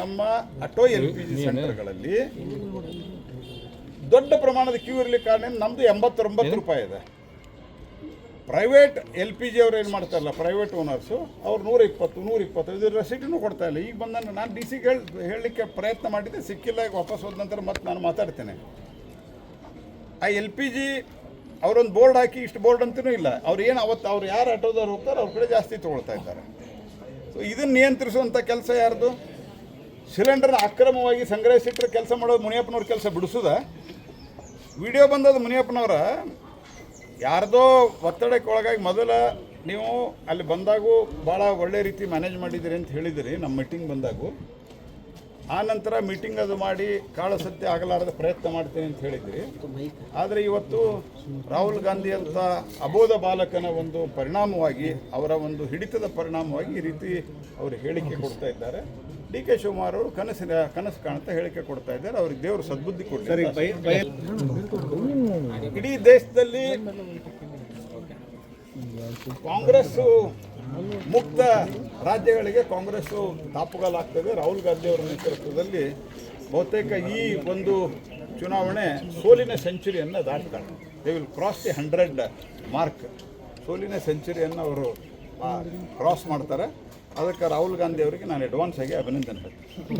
ನಮ್ಮ auto LPG ಸೆಂಟರ್ಗಳಲ್ಲಿ ದೊಡ್ಡ ಪ್ರಮಾಣದ ಕ್ಯೂ ಇರಲಿಕ್ಕೆ ಕಾರಣ ನಮ್ಮದು 89 ರೂಪಾಯಿ ಇದೆ. ಪ್ರೈವೇಟ್ LPG ಅವ್ರು ಏನು ಮಾಡ್ತಾರಲ್ಲ, ಪ್ರೈವೇಟ್ ಓನರ್ಸು ಅವ್ರು 120 ಇದು ರಸೀಟನ್ನು ಕೊಡ್ತಾ ಇಲ್ಲ. ಈಗ ಬಂದ ನಾನು DC ಹೇಳಲಿಕ್ಕೆ ಪ್ರಯತ್ನ ಮಾಡಿದ್ದೆ, ಸಿಕ್ಕಿಲ್ಲ. ಈಗ ವಾಪಸ್ ಹೋದ ನಂತರ ಮತ್ತೆ ನಾನು ಮಾತಾಡ್ತೇನೆ. ಆ LPG ಅವರೊಂದು ಬೋರ್ಡ್ ಹಾಕಿ ಇಷ್ಟು ಬೋರ್ಡ್ ಅಂತಲೂ ಇಲ್ಲ. ಅವ್ರು ಏನು ಅವ್ರು ಯಾರು ಆಟೋದವ್ರು ಹೋಗ್ತಾರೆ ಅವ್ರ ಕಡೆ ಜಾಸ್ತಿ ತೊಗೊಳ್ತಾ ಇದ್ದಾರೆ. ಸೊ ಇದನ್ನು ನಿಯಂತ್ರಿಸುವಂಥ ಕೆಲಸ ಯಾರ್ದು? ಸಿಲಿಂಡರ್ನ ಅಕ್ರಮವಾಗಿ ಸಂಗ್ರಹಿಸಿಟ್ಟರೆ ಕೆಲಸ ಮಾಡೋದು ಮುನಿಯಪ್ಪನವ್ರ ಕೆಲಸ ಬಿಡಿಸೋದ? ವಿಡಿಯೋ ಬಂದದ್ದು ಮುನಿಯಪ್ಪನವರ ಯಾರ್ದೋ ಒತ್ತಡಕ್ಕೆ ಒಳಗಾಗಿ ಮೊದಲ ನೀವು ಅಲ್ಲಿ ಬಂದಾಗೂ ಭಾಳ ಒಳ್ಳೆ ರೀತಿ ಮ್ಯಾನೇಜ್ ಮಾಡಿದ್ದೀರಿ ಅಂತ ಹೇಳಿದಿರಿ ನಮ್ಮ ಮೀಟಿಂಗ್ ಬಂದಾಗೂ. ಆ ನಂತರ ಮೀಟಿಂಗ್ ಅದು ಮಾಡಿ ಕಾಳ ಸತ್ಯ ಆಗಲಾರದ ಪ್ರಯತ್ನ ಮಾಡ್ತೀನಿ ಅಂತ ಹೇಳಿದ್ರಿ. ಆದರೆ ಇವತ್ತು ರಾಹುಲ್ ಗಾಂಧಿ ಅಂತ ಅಬೋಧ ಬಾಲಕನ ಒಂದು ಪರಿಣಾಮವಾಗಿ, ಅವರ ಒಂದು ಹಿಡಿತದ ಪರಿಣಾಮವಾಗಿ ಈ ರೀತಿ ಅವರು ಹೇಳಿಕೆ ಕೊಡ್ತಾ ಇದ್ದಾರೆ. DK ಶಿವಕುಮಾರ್ ಅವರು ಕನಸು ಕಾಣ್ತಾ ಹೇಳಿಕೆ ಕೊಡ್ತಾ ಇದ್ದಾರೆ. ಅವ್ರಿಗೆ ದೇವರು ಸದ್ಬುದ್ಧಿ ಕೊಡ್ತಾರೆ. ಇಡೀ ದೇಶದಲ್ಲಿ ಕಾಂಗ್ರೆಸ್ಸು ಮುಕ್ತ ರಾಜ್ಯಗಳಿಗೆ ಕಾಂಗ್ರೆಸ್ಸು ತಾಪುಗಾಲಾಗ್ತದೆ. ರಾಹುಲ್ ಗಾಂಧಿ ಅವರ ನೇತೃತ್ವದಲ್ಲಿ ಬಹುತೇಕ ಈ ಒಂದು ಚುನಾವಣೆ ಸೋಲಿನ ಸೆಂಚುರಿಯನ್ನು ದಾಟ್ತಾರೆ. They will cross the 100 mark. ಸೋಲಿನ ಸೆಂಚುರಿಯನ್ನು ಅವರು ಕ್ರಾಸ್ ಮಾಡ್ತಾರೆ. ಅದಕ್ಕೆ ರಾಹುಲ್ ಗಾಂಧಿ ಅವರಿಗೆ ನಾನು ಅಡ್ವಾನ್ಸ್ ಆಗಿ ಅಭಿನಂದನೆ ಹೇಳ್ತೀನಿ.